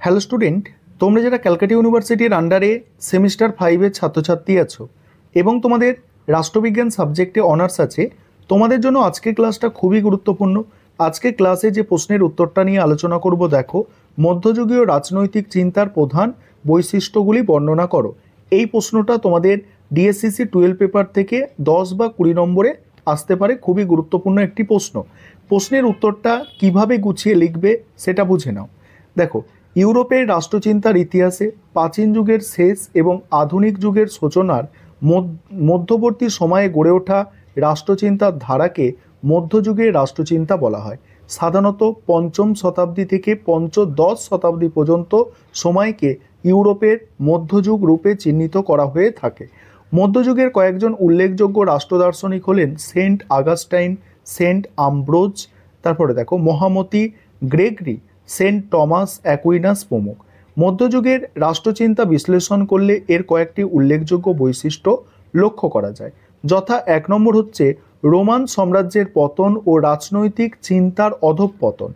Hello student, তোমরা যারা ক্যালকাটা ইউনিভার্সিটির আন্ডারে সেমিস্টার 5-এর ছাত্রছাত্রী আছো এবং তোমাদের রাষ্ট্রবিজ্ঞান সাবজেক্টে অনার্স আছে, তোমাদের জন্য আজকের ক্লাসটা খুবই গুরুত্বপূর্ণ। আজকে ক্লাসে যে প্রশ্নের উত্তরটা নিয়ে আলোচনা করব, দেখো, মধ্যযুগীয় রাজনৈতিক চিন্তার প্রধান বৈশিষ্ট্যগুলি বর্ণনা করো। এই প্রশ্নটা তোমাদের ডিএসসিসি 12 পেপার থেকে 10 বা 20 নম্বরে আসতে পারে। খুবই গুরুত্বপূর্ণ একটি প্রশ্ন। প্রশ্নের উত্তরটা কিভাবে গুছিয়ে লিখবে সেটা বুঝে নাও। দেখো, ইউরোপের রাষ্ট্রচিন্তার ইতিহাসে প্রাচীন যুগের শেষ এবং আধুনিক যুগের সূচনার মধ্যবর্তী সময়ে গড়ে ওঠা রাষ্ট্রচিন্তার ধারাকে মধ্যযুগের রাষ্ট্রচিন্তা বলা হয়। সাধারণত 5ম শতাব্দী থেকে পঞ্চদশ শতাব্দী পর্যন্ত সময়কে ইউরোপের মধ্যযুগ রূপে চিহ্নিত করা হয়ে থাকে। মধ্যযুগের কয়েকজন উল্লেখযোগ্য রাষ্ট্রদার্শনিক হলেন সেন্ট আগাস্টাইন, সেন্ট আমব্রোজ, তারপরে দেখো মহামতি গ্রেগরি, সেন্ট টমাস অ্যাকুইনাস প্রমুখ। মধ্যযুগের রাষ্ট্রচিন্তা বিশ্লেষণ করলে এর কয়েকটি উল্লেখযোগ্য বৈশিষ্ট্য লক্ষ্য করা যায়, যথা 1 নম্বর হচ্ছে রোমান সাম্রাজ্যের পতন ও রাজনৈতিক চিন্তার অধঃপতন।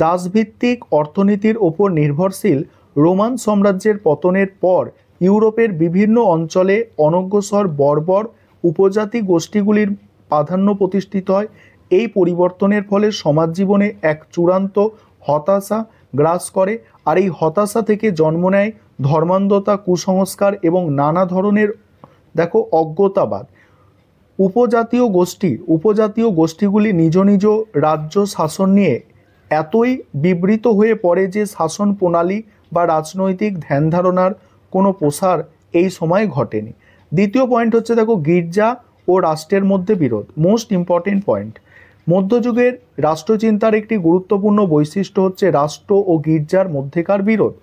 দাসভিত্তিক অর্থনীতির ওপর নির্ভরশীল রোমান সাম্রাজ্যের পতনের পর ইউরোপের বিভিন্ন অঞ্চলে অনগ্রসর বর্বর উপজাতি গোষ্ঠীগুলির প্রাধান্য প্রতিষ্ঠিত হয়। এই পরিবর্তনের ফলে সমাজ জীবনে এক চূড়ান্ত হতাশা গ্রাস করে, আর এই হতাশা থেকে জন্ম নেয় ধর্মান্ধতা, কুসংস্কার এবং নানা ধরনের অজ্ঞতাবাদ। উপজাতীয় গোষ্ঠীগুলি নিজ নিজ রাজ্য শাসন নিয়ে এতই বিবৃত হয়ে পড়ে যে শাসন প্রণালী বা রাজনৈতিক ধ্যান ধারণার কোনো প্রসার এই সময় ঘটেনি। দ্বিতীয় পয়েন্ট হচ্ছে, গির্জা ও রাষ্ট্রের মধ্যে বিরোধ। Most important point. মধ্যযুগের রাষ্ট্রচিন্তার একটি গুরুত্বপূর্ণ বৈশিষ্ট্য হচ্ছে রাষ্ট্র ও গির্জার মধ্যেকার বিরোধ।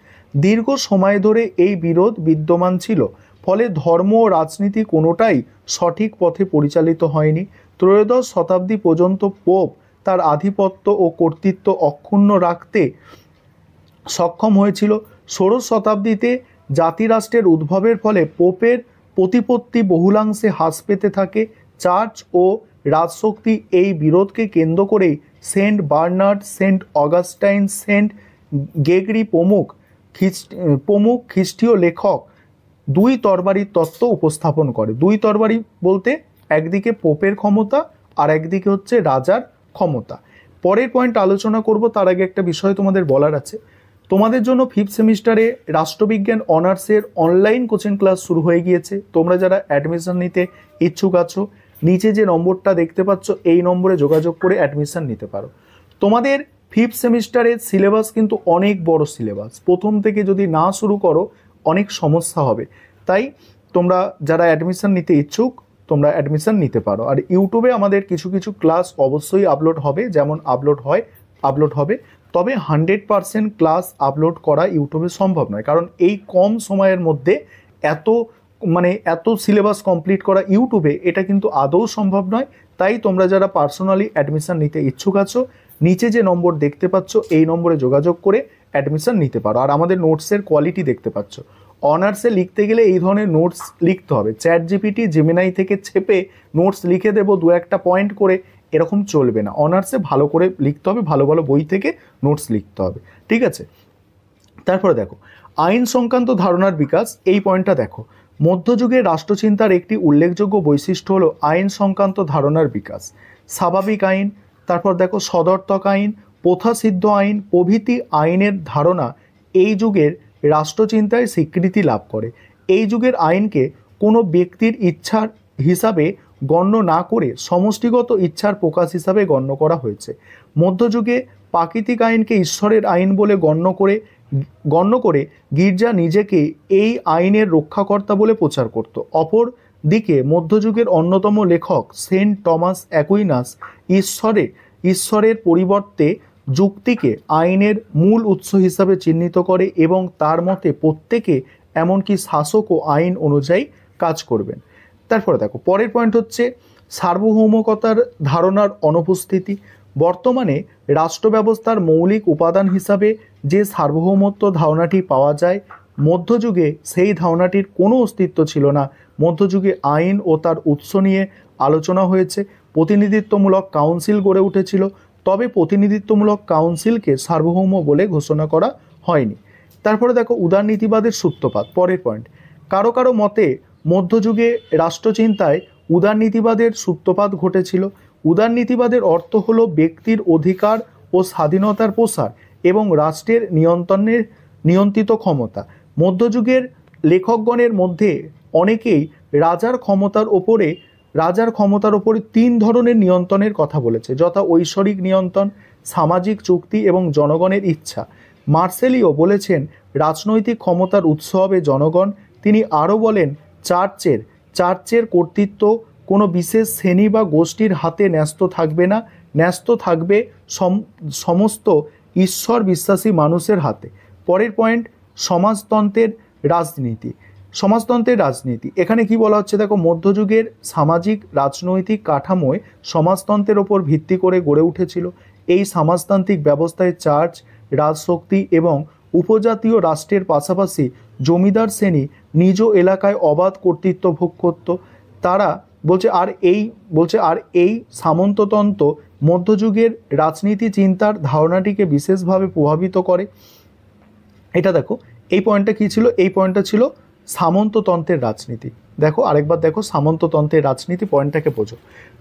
দীর্ঘ সময় ধরে এই বিরোধ বিদ্যমান ছিল, ফলে ধর্ম ও রাজনীতি কোনোটাই সঠিক পথে পরিচালিত হয়নি। ত্রয়োদশ শতাব্দী পর্যন্ত পোপ তার আধিপত্য ও কর্তৃত্ব অক্ষুণ্ণ রাখতে সক্ষম হয়েছিল। ষোড়শ শতাব্দীতে জাতিরাষ্ট্রের উদ্ভবের ফলে পোপের প্রতিপত্তি বহুলাংশে হ্রাস পেতে থাকে। চার্চ ও রাজশক্তি এই বিরোধকে কেন্দ্র করেই Saint Bernard, Saint Augustine, Saint Gregory প্রমুখ খ্রিস্টীয় লেখক দুই তরবারির তত্ত্ব উপস্থাপন করে। দুই তরবারি বলতে একদিকে পোপের ক্ষমতা আর একদিকে হচ্ছে রাজার ক্ষমতা। পরের পয়েন্ট আলোচনা করব, তার আগে একটা বিষয় তোমাদের বলার আছে। তোমাদের জন্য 5th সেমিস্টারে রাষ্ট্রবিজ্ঞান অনার্সের অনলাইন কোচিং ক্লাস শুরু হয়ে গিয়েছে। তোমরা যারা অ্যাডমিশন নিতে ইচ্ছুক আছো, নিচে যে নম্বরটা দেখতে পাচ্ছ এই নম্বরে যোগাযোগ করে অ্যাডমিশন নিতে পারো। তোমাদের 5th সেমিস্টারের সিলেবাস কিন্তু অনেক বড় সিলেবাস। প্রথম থেকে যদি না শুরু করো অনেক সমস্যা হবে। তাই তোমরা যারা অ্যাডমিশন নিতে ইচ্ছুক তোমরা অ্যাডমিশন নিতে পারো। আর ইউটিউবে আমাদের কিছু কিছু ক্লাস অবশ্যই আপলোড হবে, যেমন আপলোড হবে, তবে 100% ক্লাস আপলোড করা ইউটিউবে সম্ভব নয়, কারণ এই কম সময়ের মধ্যে এত সিলেবাস কমপ্লিট করা ইউটিউবে এটা কিন্তু আদৌ সম্ভব নয়। তাই তোমরা যারা পার্সোনালি অ্যাডমিশন নিতে ইচ্ছুক আছো, নিচে যে নম্বর দেখতে পাচ্ছ এই নম্বরে যোগাযোগ করে অ্যাডমিশন নিতে পারো। আর আমাদের নোটসের কোয়ালিটি দেখতে পাচ্ছ। অনার্সে লিখতে গেলে এই ধরনের নোটস লিখতে হবে। চ্যাট জিপিটি, জেমিনাই থেকে ছেপে নোটস লিখে দেবো 2-1টা পয়েন্ট করে, এরকম চলবে না। অনার্সে ভালো করে লিখতে হবে, ভালো ভালো বই থেকে নোটস লিখতে হবে, ঠিক আছে? তারপরে দেখো, আইন সংক্রান্ত ধারণার বিকাশ। এই পয়েন্টটা দেখো, মধ্যযুগের রাষ্ট্রচিন্তার একটি উল্লেখযোগ্য বৈশিষ্ট্য হলো আইন সংক্রান্ত ধারণার বিকাশ। স্বাভাবিক আইন, তারপর দেখো সদর্থক আইন, প্রথাসিদ্ধ আইন প্রভৃতি আইনের ধারণা এই যুগের রাষ্ট্রচিন্তায় স্বীকৃতি লাভ করে। এই যুগের আইনকে কোনো ব্যক্তির ইচ্ছার হিসাবে গণ্য না করে সমষ্টিগত ইচ্ছার প্রকাশ হিসাবে গণ্য করা হয়েছে। মধ্যযুগে প্রাকৃতিক আইনকে ঈশ্বরের আইন বলে গণ্য করে গির্জা নিজেকে এই আইনের রক্ষাকর্তা বলে প্রচার করত। অপর দিকে মধ্যযুগের অন্যতম লেখক সেন্ট টমাস অ্যাকুইনাস ঈশ্বরের পরিবর্তে যুক্তিকে আইনের মূল উৎস হিসাবে চিহ্নিত করে এবং তার মতে প্রত্যেকে এমনকি শাসকও আইন অনুযায়ী কাজ করবেন। তারপরে দেখো, পরের পয়েন্ট হচ্ছে সার্বভৌমকতার ধারণার অনুপস্থিতি। বর্তমানে রাষ্ট্র ব্যবস্থার মৌলিক উপাদান হিসাবে যে সার্বভৌমত্ব ধারণাটি পাওয়া যায়, মধ্যযুগে সেই ধারণাটির কোনো অস্তিত্ব ছিল না। মধ্যযুগে আইন ও তার উৎস নিয়ে আলোচনা হয়েছে। প্রতিনিধিত্বমূলক কাউন্সিল গড়ে উঠেছিল, তবে প্রতিনিধিত্বমূলক কাউন্সিলকে সার্বভৌম বলে ঘোষণা করা হয়নি। তারপরে দেখো উদারনীতিবাদের সূত্রপাত, পরের পয়েন্ট। কারো কারো মতে মধ্যযুগে রাষ্ট্রচিন্তায় উদারনীতিবাদের সূত্রপাত ঘটেছিল। উদারনীতিবাদের অর্থ হলো ব্যক্তির অধিকার ও স্বাধীনতার প্রসার এবং রাষ্ট্রের নিয়ন্ত্রিত ক্ষমতা। মধ্যযুগের লেখকগণের মধ্যে অনেকেই রাজার ক্ষমতার ওপরে তিন ধরনের নিয়ন্ত্রণের কথা বলেছে, যথা ঐশ্বরিক নিয়ন্ত্রণ, সামাজিক চুক্তি এবং জনগণের ইচ্ছা। মার্সেলিও বলেছেন রাজনৈতিক ক্ষমতার উৎস হবে জনগণ। তিনি আরও বলেন চার্চের কর্তৃত্ব কোনো বিশেষ শ্রেণী বা গোষ্ঠীর হাতে ন্যস্ত থাকবে না, ন্যস্ত থাকবে সমস্ত ঈশ্বর বিশ্বাসী মানুষের হাতে। পরের পয়েন্ট, সমাজতন্ত্রের রাজনীতি। এখানে কি বলা হচ্ছে দেখো, মধ্যযুগের সামাজিক রাজনৈতিক কাঠামোয় সমাজতন্ত্রের ওপর ভিত্তি করে গড়ে উঠেছিল। এই সমাজতান্ত্রিক ব্যবস্থায় চার্চ, রাজশক্তি এবং উপজাতীয় রাষ্ট্রের পাশাপাশি জমিদার শ্রেণী নিজ এলাকায় অবাধ কর্তৃত্ব ভোগ করত। তারা বলছে আর এই সামন্ততন্ত্র মধ্যযুগের রাজনীতি চিন্তার ধারণাটিকে বিশেষভাবে প্রভাবিত করে। এটা দেখো, এই পয়েন্টটা কী ছিল? এই পয়েন্টটা ছিল সামন্ততন্ত্রের রাজনীতি। দেখো আরেকবার দেখো, সামন্ততন্ত্রের রাজনীতি, পয়েন্টটাকে বোঝো।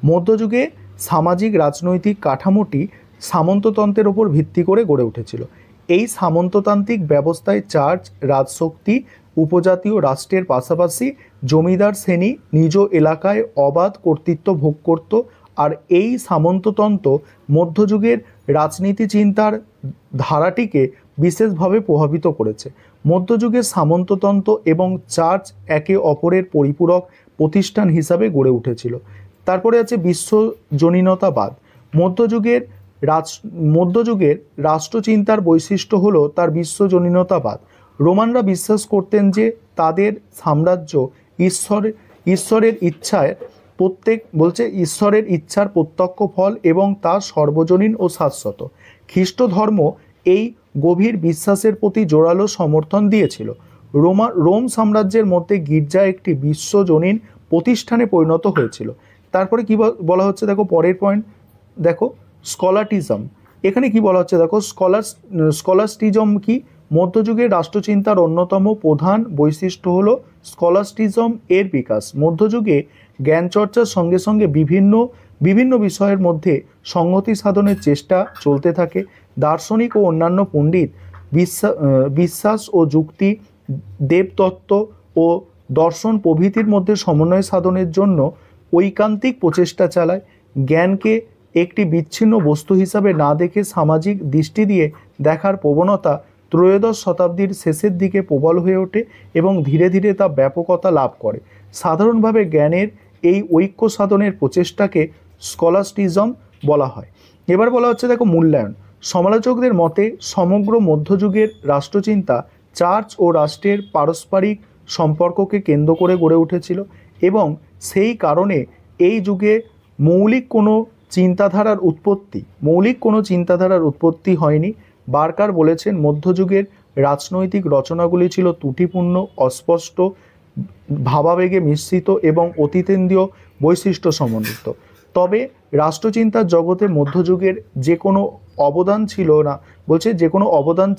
মধ্যযুগে সামাজিক রাজনৈতিক কাঠামোটি সামন্ততন্ত্রের ওপর ভিত্তি করে গড়ে উঠেছিল। এই সামন্ততান্ত্রিক ব্যবস্থায় চার্চ, রাজশক্তি, উপজাতীয় রাষ্ট্রের পাশাপাশি জমিদার শ্রেণী নিজ এলাকায় অবাধ কর্তৃত্ব ভোগ করত। আর এই সামন্ততন্ত্র মধ্যযুগের রাজনীতি চিন্তার ধারাটিকে বিশেষভাবে প্রভাবিত করেছে। মধ্যযুগের সামন্ততন্ত্র এবং চার্চ একে অপরের পরিপূরক প্রতিষ্ঠান হিসাবে গড়ে উঠেছিল। তারপরে আছে বিশ্বজনীনতাবাদ। মধ্যযুগের রাষ্ট্রচিন্তার বৈশিষ্ট্য হলো তার বিশ্বজনীনতাবাদ। রোমানরা বিশ্বাস করতেন যে তাদের সাম্রাজ্য ঈশ্বরের ইচ্ছার প্রত্যক্ষ ফল এবং তা সর্বজনীন ও শাশ্বত। খ্রিস্ট ধর্ম এই গভীর বিশ্বাসের প্রতি জোরালো সমর্থন দিয়েছিল। রোম সাম্রাজ্যের মধ্যে গির্জা একটি বিশ্বজনীন প্রতিষ্ঠানে পরিণত হয়েছিল। তারপরে কি বলা হচ্ছে দেখো, পরের পয়েন্ট দেখো, স্কলাটিজম। এখানে কি বলা হচ্ছে দেখো, স্কলাস্টিজম কি? মধ্যযুগের রাষ্ট্রচিন্তার অন্যতম প্রধান বৈশিষ্ট্য হলো স্কলাস্টিজম এর বিকাশ। মধ্যযুগে জ্ঞান চর্চার সঙ্গে সঙ্গে বিভিন্ন বিষয়ের মধ্যে সংগতি সাধনের চেষ্টা চলতে থাকে। দার্শনিক ও অন্যান্য পণ্ডিত বিশ্বাস ও যুক্তি, দেবতত্ত্ব ও দর্শন প্রভৃতির মধ্যে সমন্বয় সাধনের জন্য ঐকান্তিক প্রচেষ্টা চালায়। জ্ঞানকে একটি বিচ্ছিন্ন বস্তু হিসাবে না দেখে সামাজিক দৃষ্টি দিয়ে দেখার প্রবণতা ত্রয়োদশ শতাব্দীর শেষের দিকে প্রবল হয়ে ওঠে এবং ধীরে ধীরে তা ব্যাপকতা লাভ করে। সাধারণভাবে জ্ঞানের এই ঐক্য সাধনের প্রচেষ্টাকে স্কলাস্টিজম বলা হয়। এবার বলা হচ্ছে দেখো, মূল্যায়ন। সমালোচকদের মতে সমগ্র মধ্যযুগের রাষ্ট্রচিন্তা চার্চ ও রাষ্ট্রের পারস্পরিক সম্পর্ককে কেন্দ্র করে গড়ে উঠেছিল এবং সেই কারণে এই যুগে মৌলিক কোনো চিন্তাধারার উৎপত্তি হয়নি। বার্কার বলেছেন মধ্যযুগের রাজনৈতিক রচনাগুলি ছিল ত্রুটিপূর্ণ, অস্পষ্ট, ভাবাবেগে মিশ্রিত এবং অতীতেন্দ্রীয় বৈশিষ্ট্য সমন্বিত। তবে রাষ্ট্রচিন্তার জগতে মধ্যযুগের যে কোনো অবদান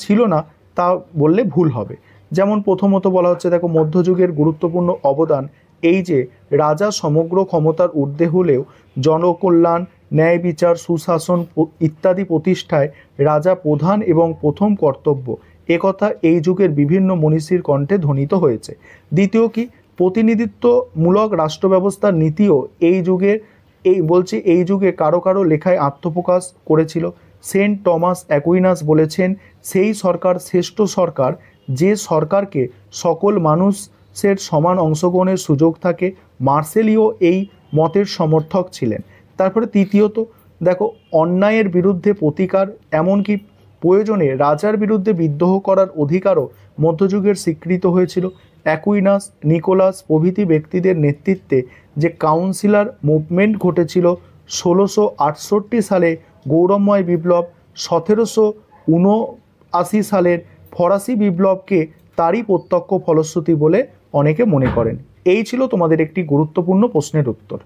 ছিল না তা বললে ভুল হবে। যেমন প্রথমত বলা হচ্ছে দেখো, মধ্যযুগের গুরুত্বপূর্ণ অবদান এই যে রাজা সমগ্র ক্ষমতার ঊর্ধ্বে হলেও জনকল্যাণ, ন্যায় বিচার, সুশাসন ইত্যাদি প্রতিষ্ঠায় রাজা প্রধান এবং প্রথম কর্তব্য, একথা এই যুগের বিভিন্ন মনীষীর কণ্ঠে ধ্বনিত হয়েছে। দ্বিতীয় কি, প্রতিনিধিত্বমূলক রাষ্ট্র ব্যবস্থার নীতিও এই যুগে কারো কারো লেখায় আত্মপ্রকাশ করেছিল। সেন্ট টমাস অ্যাকুইনাস বলেছেন, সেই সরকার শ্রেষ্ঠ সরকার যে সরকারকে সকল মানুষের সমান অংশগ্রহণের সুযোগ থাকে। মার্সেলিও এই মতের সমর্থক ছিলেন। তারপরে তৃতীয়ত দেখো, অন্যায়ের বিরুদ্ধে প্রতিকার, এমনকি প্রয়োজনে রাজার বিরুদ্ধে বিদ্রোহ করার অধিকারও মধ্যযুগের স্বীকৃত হয়েছিল। অ্যাকুইনাস, নিকোলাস প্রভৃতি ব্যক্তিদের নেতৃত্বে যে কাউন্সিলর মুভমেন্ট ঘটেছিল 1668 সালে গৌরবময় বিপ্লব, 1779 সালের ফরাসি বিপ্লবকে তারই প্রত্যক্ষ ফলশ্রুতি বলে অনেকে মনে করেন। এই ছিল তোমাদের একটি গুরুত্বপূর্ণ প্রশ্নের উত্তর।